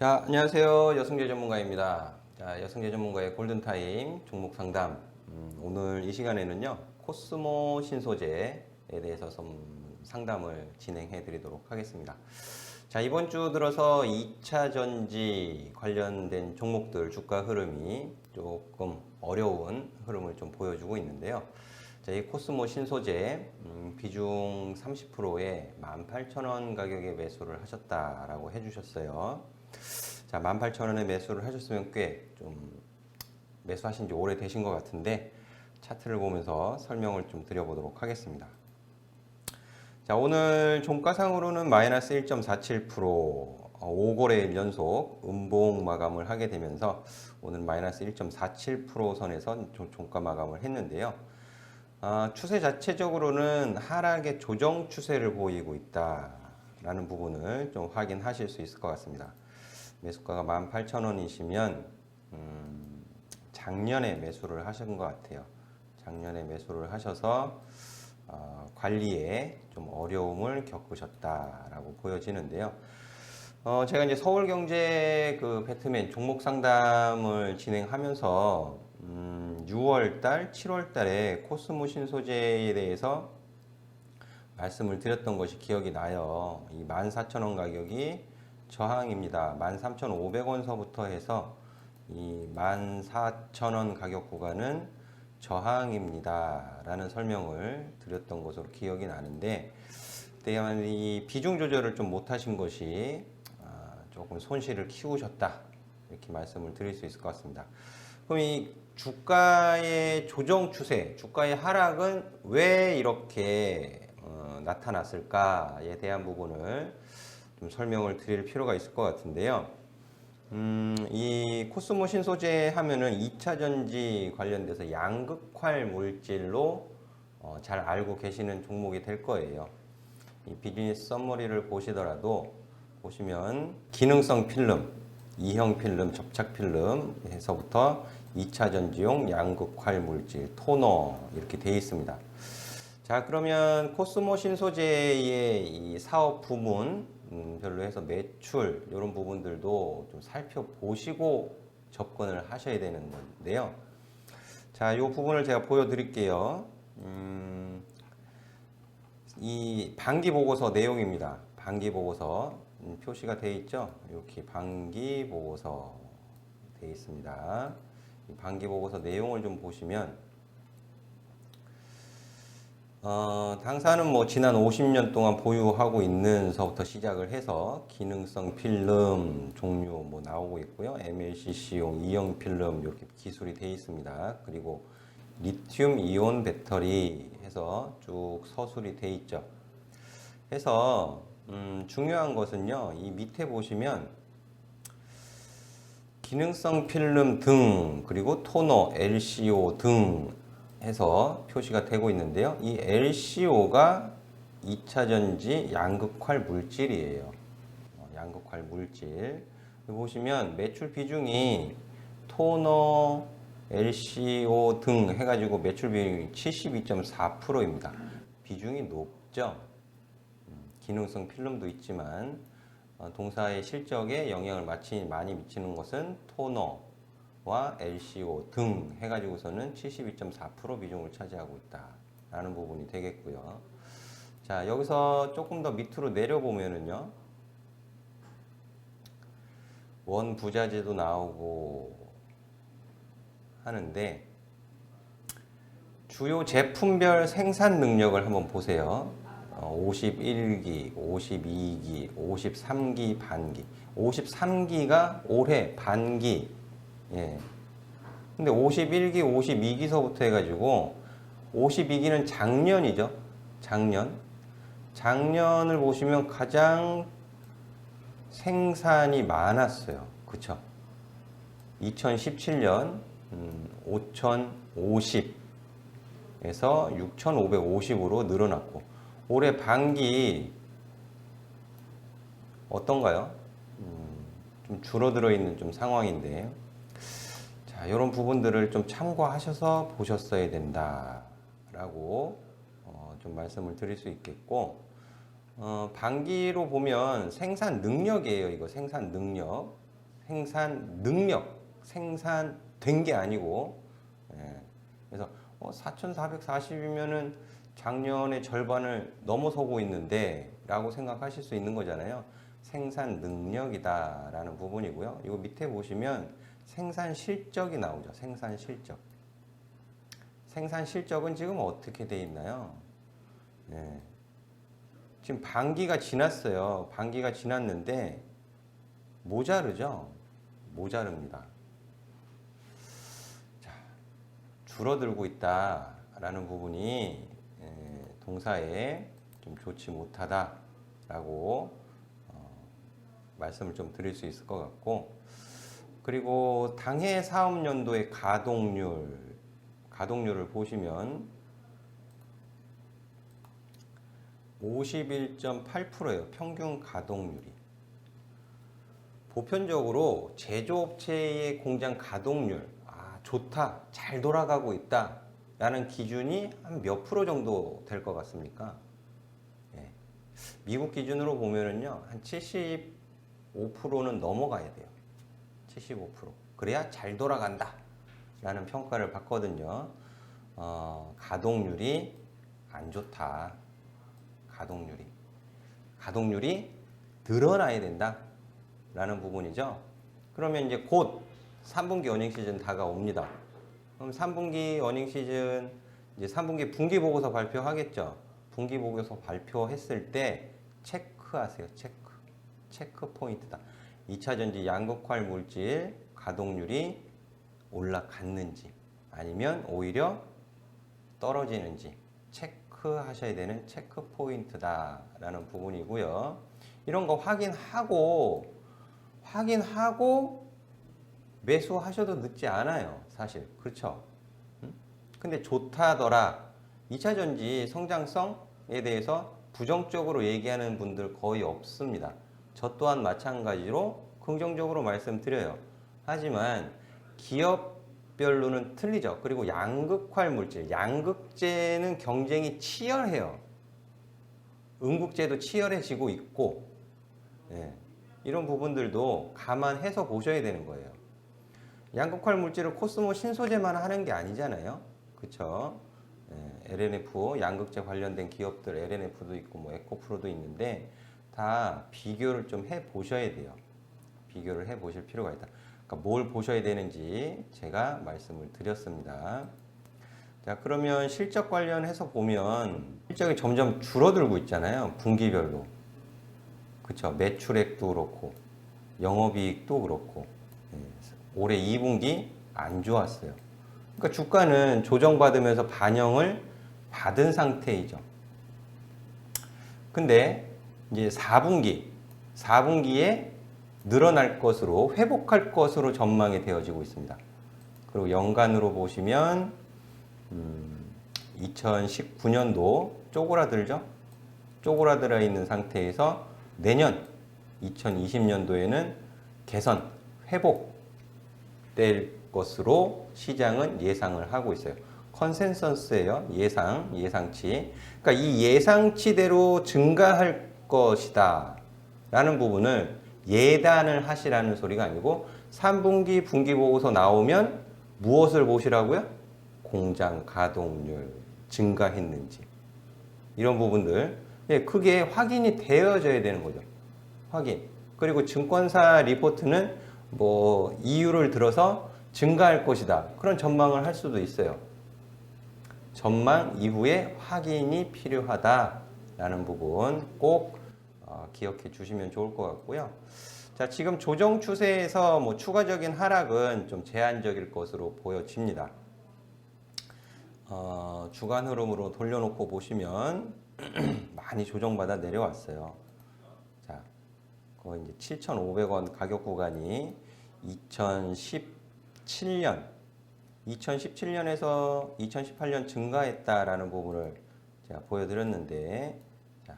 자, 안녕하세요. 여승재 전문가입니다. 자, 여승재 전문가의 골든타임 종목 상담. 오늘 이 시간에는요, 코스모 신소재에 대해서 좀 상담을 진행해 드리도록 하겠습니다. 자, 이번 주 들어서 2차 전지 관련된 종목들 주가 흐름이 조금 어려운 흐름을 좀 보여주고 있는데요. 자, 이 코스모 신소재 비중 30%에 18,000원 가격에 매수를 하셨다라고 해주셨어요. 자, 18,000원에 매수를 하셨으면 꽤 좀 매수하신 지 오래되신 것 같은데 차트를 보면서 설명을 좀 드려보도록 하겠습니다. 자, 오늘 종가상으로는 마이너스 1.47%, 5거래일 연속 음봉 마감을 하게 되면서 오늘 마이너스 1.47% 선에서 종가 마감을 했는데요. 추세 자체적으로는 하락의 조정 추세를 보이고 있다라는 부분을 좀 확인하실 수 있을 것 같습니다. 매수가가 18,000원이시면 작년에 매수를 하신 것 같아요. 작년에 매수를 하셔서 관리에 좀 어려움을 겪으셨다라고 보여지는데요. 제가 이제 서울경제 그 배트맨 종목 상담을 진행하면서 6월달, 7월달에 코스모 신소재에 대해서 말씀을 드렸던 것이 기억이 나요. 이 14,000원 가격이 저항입니다. 13,500원서부터 해서 이 14,000원 가격 구간은 저항입니다. 라는 설명을 드렸던 것으로 기억이 나는데, 그때 이 비중 조절을 좀 못하신 것이 조금 손실을 키우셨다. 이렇게 말씀을 드릴 수 있을 것 같습니다. 그럼 이 주가의 조정 추세, 주가의 하락은 왜 이렇게 나타났을까에 대한 부분을 좀 설명을 드릴 필요가 있을 것 같은데요. 이 코스모 신소재 하면은 2차 전지 관련돼서 양극활 물질로 잘 알고 계시는 종목이 될 거예요. 이 비즈니스 서머리를 보시더라도 보시면 기능성 필름, 이형 필름, 접착 필름에서부터 2차 전지용 양극활 물질, 토너 이렇게 되어 있습니다. 자, 그러면 코스모 신소재의 이 사업 부문 별로 해서 매출 이런 부분들도 좀 살펴보시고 접근을 하셔야 되는 건데요. 자, 이 부분을 제가 보여드릴게요. 이 반기 보고서 내용입니다. 반기 보고서 표시가 되어 있죠. 이렇게 반기 보고서 되어 있습니다. 이 반기 보고서 내용을 좀 보시면 당사는 뭐 지난 50년 동안 보유하고 있는서부터 시작을 해서 기능성 필름 종류 뭐 나오고 있고요. MLCC용 이형 필름 이렇게 기술이 되어 있습니다. 그리고 리튬 이온 배터리 해서 쭉 서술이 되어 있죠. 해서 중요한 것은요. 이 밑에 보시면 기능성 필름 등 그리고 토너, LCO 등 해서 표시가 되고 있는데요. 이 LCO가 2차 전지 양극활 물질이에요. 양극활 물질. 보시면 매출 비중이 토너, LCO 등 해가지고 매출 비중이 72.4%입니다. 비중이 높죠. 기능성 필름도 있지만 동사의 실적에 영향을 많이 미치는 것은 토너와 LCO 등 해가지고서는 72.4% 비중을 차지하고 있다라는 부분이 되겠고요. 자, 여기서 조금 더 밑으로 내려보면은요, 원 부자재도 나오고 하는데 주요 제품별 생산 능력을 한번 보세요. 51기, 52기, 53기 반기. 53기가 올해 반기. 예. 근데 51기, 52기서부터 해가지고 52기는 작년이죠. 작년. 작년을 보시면 가장 생산이 많았어요. 그쵸? 2017년 5,050에서 6,550으로 늘어났고 올해 반기 어떤가요? 좀 줄어들어 있는 좀 상황인데, 자, 이런 부분들을 좀 참고하셔서 보셨어야 된다라고 좀 말씀을 드릴 수 있겠고, 반기로 보면 생산 능력이에요. 이거 생산 능력. 생산 능력, 생산된 게 아니고, 예. 그래서 4,440이면은 작년의 절반을 넘어서고 있는데 라고 생각하실 수 있는 거잖아요. 생산 능력이다 라는 부분이고요. 이거 밑에 보시면 생산 실적이 나오죠. 생산 실적. 생산 실적은 지금 어떻게 돼 있나요? 예. 지금 반기가 지났어요. 반기가 지났는데 모자르죠? 모자릅니다. 자, 줄어들고 있다라는 부분이 동사에 좀 좋지 못하다라고 말씀을 좀 드릴 수 있을 것 같고, 그리고 당해 사업연도의 가동률을 보시면 51.8%예요. 평균 가동률이. 보편적으로 제조업체의 공장 가동률, 좋다, 잘 돌아가고 있다 라는 기준이 한 몇 프로 정도 될 것 같습니까? 예. 미국 기준으로 보면은요, 한 75%는 넘어가야 돼요. 75%. 그래야 잘 돌아간다 라는 평가를 받거든요. 가동률이 안 좋다. 가동률이 늘어나야 된다 라는 부분이죠. 그러면 이제 곧 3분기 어닝 시즌 다가옵니다. 그럼 3분기 어닝 시즌, 이제 3분기 분기 보고서 발표하겠죠. 분기 보고서 발표했을 때 체크하세요. 체크 포인트다. 2차전지 양극활 물질 가동률이 올라갔는지 아니면 오히려 떨어지는지 체크하셔야 되는 체크 포인트다라는 부분이고요. 이런 거 확인하고 매수하셔도 늦지 않아요. 사실. 그렇죠? 근데 좋다더라. 2차전지 성장성에 대해서 부정적으로 얘기하는 분들 거의 없습니다. 저 또한 마찬가지로 긍정적으로 말씀드려요. 하지만 기업별로는 틀리죠. 그리고 양극활 물질, 양극재는 경쟁이 치열해요. 음극재도 치열해지고 있고, 예, 이런 부분들도 감안해서 보셔야 되는 거예요. 양극활 물질을 코스모 신소재만 하는 게 아니잖아요. 그쵸? 예, LNF, 양극재 관련된 기업들 LNF도 있고 뭐 에코프로도 있는데 다 비교를 좀 해 보셔야 돼요. 비교를 해 보실 필요가 있다. 그러니까 뭘 보셔야 되는지 제가 말씀을 드렸습니다. 자, 그러면 실적 관련해서 보면 실적이 점점 줄어들고 있잖아요. 분기별로. 그쵸? 매출액도 그렇고 영업이익도 그렇고. 올해 2분기 안 좋았어요. 그러니까 주가는 조정받으면서 반영을 받은 상태이죠. 근데 이제 4분기에 늘어날 것으로, 회복할 것으로 전망이 되어지고 있습니다. 그리고 연간으로 보시면 2019년도 쪼그라들죠? 쪼그라들어 있는 상태에서 내년 2020년도에는 개선, 회복될 것으로 시장은 예상을 하고 있어요. 컨센서스예요. 예상치. 그러니까 이 예상치대로 증가할 것이다 라는 부분을 예단을 하시라는 소리가 아니고 3분기 분기 보고서 나오면 무엇을 보시라고요? 공장 가동률 증가했는지 이런 부분들 크게 확인이 되어져야 되는 거죠. 확인. 그리고 증권사 리포트는 뭐 이유를 들어서 증가할 것이다. 그런 전망을 할 수도 있어요. 전망 이후에 확인이 필요하다라는 부분 꼭 기억해 주시면 좋을 것 같고요. 자, 지금 조정 추세에서 뭐 추가적인 하락은 좀 제한적일 것으로 보여집니다. 주간 흐름으로 돌려놓고 보시면 많이 조정받아 내려왔어요. 자, 그거 이제 7,500원 가격 구간이 2017년에서 2018년 증가했다라는 부분을 제가 보여드렸는데, 자,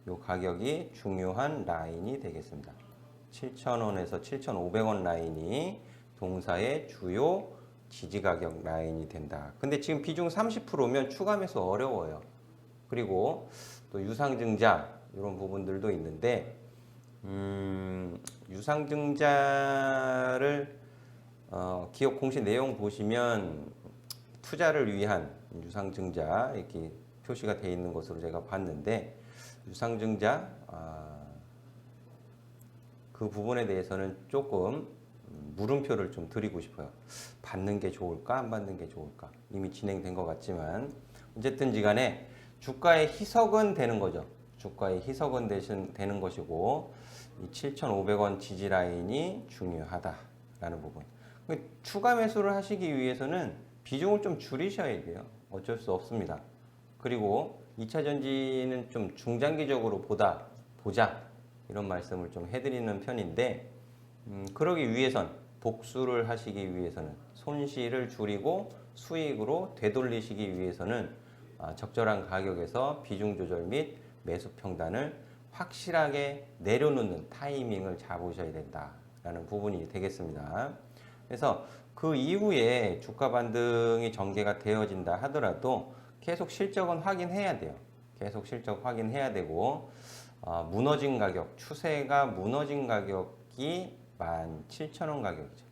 요 가격이 중요한 라인이 되겠습니다. 7,000원에서 7,500원 라인이 동사의 주요 지지 가격 라인이 된다. 근데 지금 비중 30%면 추가 매수 어려워요. 그리고 또 유상증자 이런 부분들도 있는데 유상증자를 기업 공시 내용 보시면 투자를 위한 유상증자 이렇게 표시가 되어 있는 것으로 제가 봤는데 유상증자 그 부분에 대해서는 조금 물음표를 좀 드리고 싶어요. 받는 게 좋을까 안 받는 게 좋을까 이미 진행된 것 같지만 어쨌든지 간에 주가의 희석은 되는 거죠. 주가의 희석은 되는 것이고 이 7,500원 지지 라인이 중요하다라는 부분. 추가 매수를 하시기 위해서는 비중을 좀 줄이셔야 돼요. 어쩔 수 없습니다. 그리고 2차 전지는 좀 중장기적으로 보자 이런 말씀을 좀 해드리는 편인데 그러기 위해선 복수를 하시기 위해서는 손실을 줄이고 수익으로 되돌리시기 위해서는 적절한 가격에서 비중 조절 및 매수 평단을 확실하게 내려놓는 타이밍을 잡으셔야 된다라는 부분이 되겠습니다. 그래서 그 이후에 주가 반등이 전개가 되어진다 하더라도 계속 실적은 확인해야 돼요. 계속 실적 확인해야 되고 무너진 가격, 추세가 무너진 가격이 17,000원 가격이죠.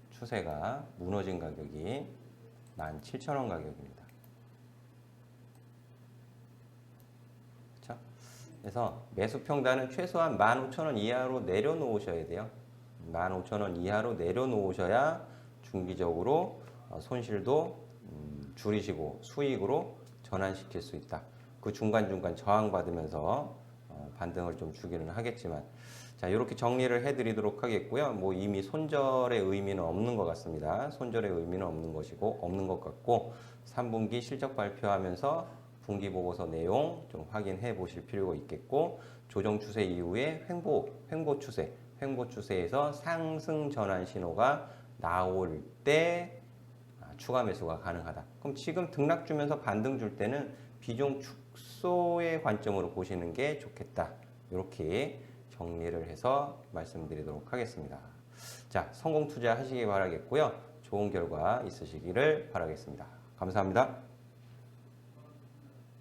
추세가 무너진 가격이 17,000원 가격입니다. 그렇죠? 그래서 매수 평단은 최소한 15,000원 이하로 내려놓으셔야 돼요. 15,000원 이하로 내려놓으셔야 중기적으로 손실도 줄이시고 수익으로 전환시킬 수 있다. 그 중간중간 저항받으면서 반등을 좀 주기는 하겠지만 자, 이렇게 정리를 해드리도록 하겠고요. 뭐 이미 손절의 의미는 없는 것 같습니다. 손절의 의미는 없는 것 같고 3분기 실적 발표하면서 분기 보고서 내용 좀 확인해 보실 필요가 있겠고 조정 추세 이후에 횡보 추세에서 상승 전환 신호가 나올 때 추가 매수가 가능하다. 그럼 지금 등락 주면서 반등 줄 때는 비중 축소의 관점으로 보시는 게 좋겠다. 이렇게 정리를 해서 말씀드리도록 하겠습니다. 자, 성공 투자 하시기 바라겠고요. 좋은 결과 있으시기를 바라겠습니다. 감사합니다.